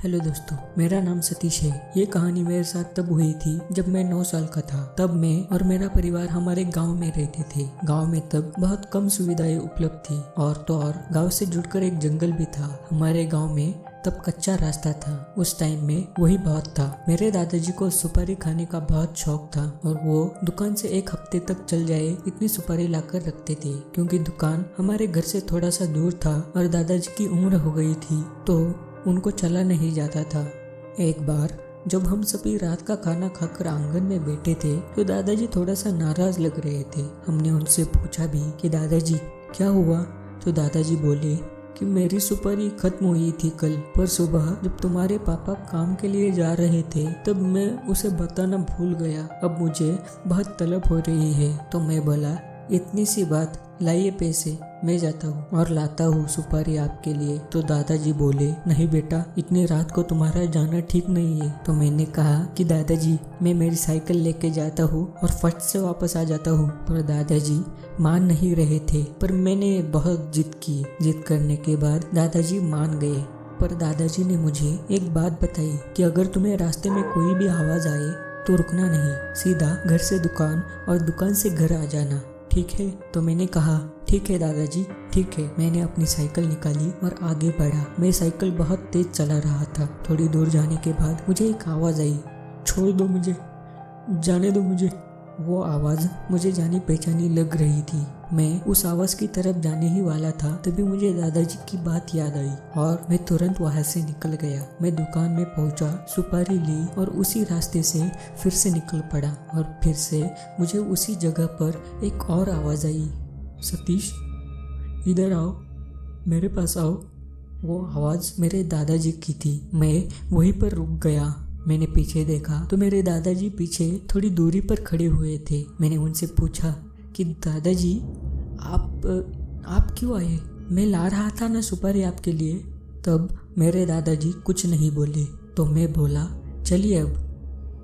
Hello दोस्तों, मेरा नाम सतीश है। ये कहानी मेरे साथ तब हुई थी जब मैं 9 साल का था। तब मैं और मेरा परिवार हमारे गांव में रहते थे। गांव में तब बहुत कम सुविधाएं उपलब्ध थी और तो और गांव से जुड़कर एक जंगल भी था। हमारे गांव में तब कच्चा रास्ता था। उस टाइम में वही बहुत था। मेरे दादाजी को सुपारी खाने का बहुत शौक था और वो दुकान से एक हफ्ते तक चल जाए इतनी सुपारी लाकर रखते थे, क्योंकि दुकान हमारे घर से थोड़ा सा दूर था और दादाजी की उम्र हो गई थी तो उनको चला नहीं जाता था। एक बार जब हम सभी रात का खाना खाकर आंगन में बैठे थे तो दादाजी थोड़ा सा नाराज लग रहे थे। हमने उनसे पूछा भी कि दादाजी क्या हुआ, तो दादाजी बोले कि मेरी सुपारी खत्म हुई थी कल, पर सुबह जब तुम्हारे पापा काम के लिए जा रहे थे तब मैं उसे बताना भूल गया। अब मुझे बहुत तलब हो रही है। तो मैं बोला, इतनी सी बात, लाइए पैसे, मैं जाता हूँ और लाता हूँ सुपारी आपके लिए। तो दादाजी बोले, नहीं बेटा, इतनी रात को तुम्हारा जाना ठीक नहीं है। तो मैंने कहा कि दादाजी मैं मेरी साइकिल लेके जाता हूँ और फट से वापस आ जाता हूँ। पर दादाजी मान नहीं रहे थे, पर मैंने बहुत जिद की। जिद करने के बाद दादाजी मान गए। पर दादाजी ने मुझे एक बात बताई कि अगर तुम्हें रास्ते में कोई भी आवाज आए तो रुकना नहीं, सीधा घर से दुकान और दुकान से घर आ जाना, ठीक है? तो मैंने कहा, ठीक है दादाजी, ठीक है। मैंने अपनी साइकिल निकाली और आगे बढ़ा। मैं साइकिल बहुत तेज चला रहा था। थोड़ी दूर जाने के बाद मुझे एक आवाज़ आई, छोड़ दो मुझे, जाने दो मुझे। वो आवाज़ मुझे जानी पहचानी लग रही थी। मैं उस आवाज़ की तरफ जाने ही वाला था, तभी मुझे दादाजी की बात याद आई और मैं तुरंत वहाँ से निकल गया। मैं दुकान में पहुँचा, सुपारी ली और उसी रास्ते से फिर से निकल पड़ा और फिर से मुझे उसी जगह पर एक और आवाज़ आई, सतीश इधर आओ, मेरे पास आओ। वो आवाज़ मेरे दादाजी की थी। मैं वहीं पर रुक गया। मैंने पीछे देखा तो मेरे दादाजी पीछे थोड़ी दूरी पर खड़े हुए थे। मैंने उनसे पूछा कि दादाजी आप क्यों आए? मैं ला रहा था ना सुपारी आपके लिए। तब मेरे दादाजी कुछ नहीं बोले। तो मैं बोला, चलिए अब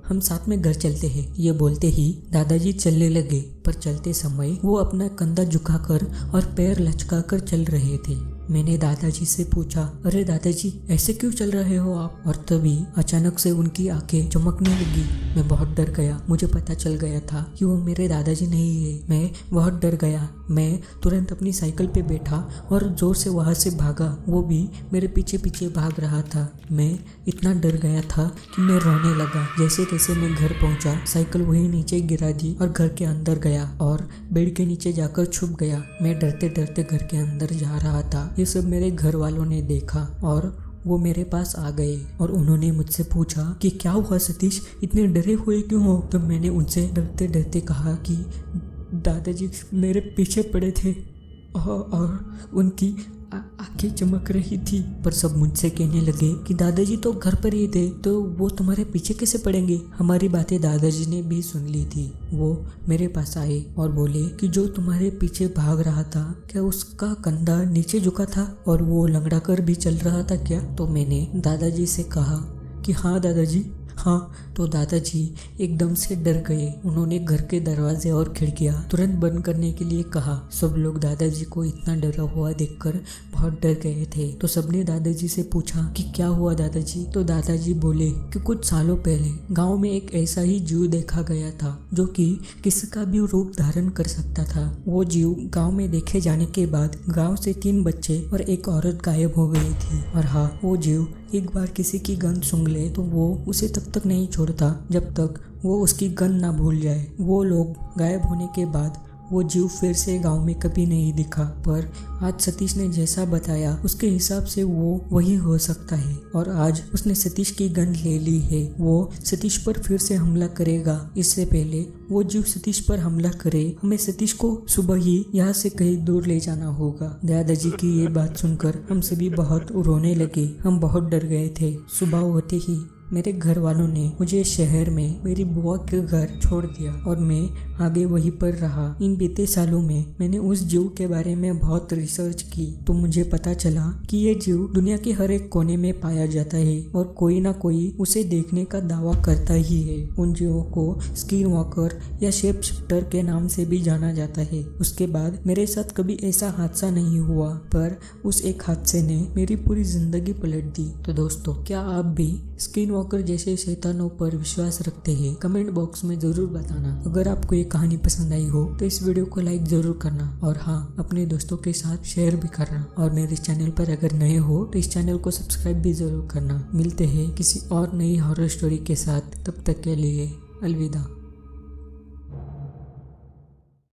हम साथ में घर चलते हैं। ये बोलते ही दादाजी चलने लगे, पर चलते समय वो अपना कंधा झुकाकर और पैर लचकाकर चल रहे थे। मैंने दादाजी से पूछा, अरे दादाजी ऐसे क्यों चल रहे हो आप? और तभी अचानक से उनकी आंखें चमकने लगी। मैं बहुत डर गया। मुझे पता चल गया था कि वो मेरे दादाजी नहीं है। मैं बहुत डर गया। मैं तुरंत अपनी साइकिल पे बैठा और जोर से वहाँ से भागा। वो भी मेरे पीछे पीछे भाग रहा था। मैं इतना डर गया था कि मैं रोने लगा। जैसे तैसे मैं घर पहुंचा, साइकिल वहीं नीचे गिरा दी और घर के अंदर गया और बेड के नीचे जाकर छुप गया। मैं डरते डरते घर के अंदर जा रहा था। ये सब मेरे घर वालों ने देखा और वो मेरे पास आ गए और उन्होंने मुझसे पूछा कि क्या हुआ सतीश, इतने डरे हुए क्यों हो? तो मैंने उनसे डरते डरते कहा कि दादाजी मेरे पीछे पड़े थे और उनकी आंखें चमक रही थी। पर सब मुझसे कहने लगे कि दादाजी तो घर पर ही थे, तो वो तुम्हारे पीछे कैसे पड़ेंगे? हमारी बातें दादाजी ने भी सुन ली थी। वो मेरे पास आए और बोले कि जो तुम्हारे पीछे भाग रहा था, क्या उसका कंधा नीचे झुका था और वो लंगड़ा कर भी चल रहा था क्या? तो मैंने दादाजी से कहा कि हाँ दादाजी, हाँ। तो दादाजी एकदम से डर गए। उन्होंने घर के दरवाजे और खिड़कियां तुरंत बंद करने के लिए कहा। सब लोग दादाजी को इतना डरा हुआ देखकर बहुत डर गए थे। तो सबने दादाजी से पूछा कि क्या हुआ दादाजी? तो दादाजी बोले कि कुछ सालों पहले गांव में एक ऐसा ही जीव देखा गया था जो कि किसी का भी रूप धारण कर सकता था। वो जीव गाँव में देखे जाने के बाद गाँव से 3 बच्चे और एक औरत गायब हो गई थी। और हाँ, वो जीव एक बार किसी की गंध सूंघ ले तो वो उसे तब तक नहीं छोड़ता जब तक वो उसकी गंध ना भूल जाए। वो लोग गायब होने के बाद वो जीव फिर से गांव में कभी नहीं दिखा। पर आज सतीश ने जैसा बताया उसके हिसाब से वो वही हो सकता है और आज उसने सतीश की गंध ले ली है। वो सतीश पर फिर से हमला करेगा। इससे पहले वो जीव सतीश पर हमला करे, हमें सतीश को सुबह ही यहाँ से कहीं दूर ले जाना होगा। दादाजी की ये बात सुनकर हम सभी बहुत रोने लगे। हम बहुत डर गए थे। सुबह होते ही मेरे घर वालों ने मुझे शहर में मेरी बुआ के घर छोड़ दिया और मैं आगे वहीं पर रहा। इन बीते सालों में मैंने उस जीव के बारे में बहुत रिसर्च की तो मुझे पता चला कि ये जीव दुनिया के हर एक कोने में पाया जाता है और कोई ना कोई उसे देखने का दावा करता ही है। उन जीवों को स्किन वॉकर या शेप शिफ्टर के नाम से भी जाना जाता है। उसके बाद मेरे साथ कभी ऐसा हादसा नहीं हुआ, पर उस एक हादसे ने मेरी पूरी जिंदगी पलट दी। तो दोस्तों, क्या आप भी स्किन वॉकर जैसे शैतानों पर विश्वास रखते हैं? कमेंट बॉक्स में जरूर बताना। अगर आपको ये कहानी पसंद आई हो तो इस वीडियो को लाइक जरूर करना और हाँ, अपने दोस्तों के साथ शेयर भी करना। और मेरे चैनल पर अगर नए हो तो इस चैनल को सब्सक्राइब भी जरूर करना। मिलते हैं किसी और नई हॉरर स्टोरी के साथ, तब तक के लिए अलविदा।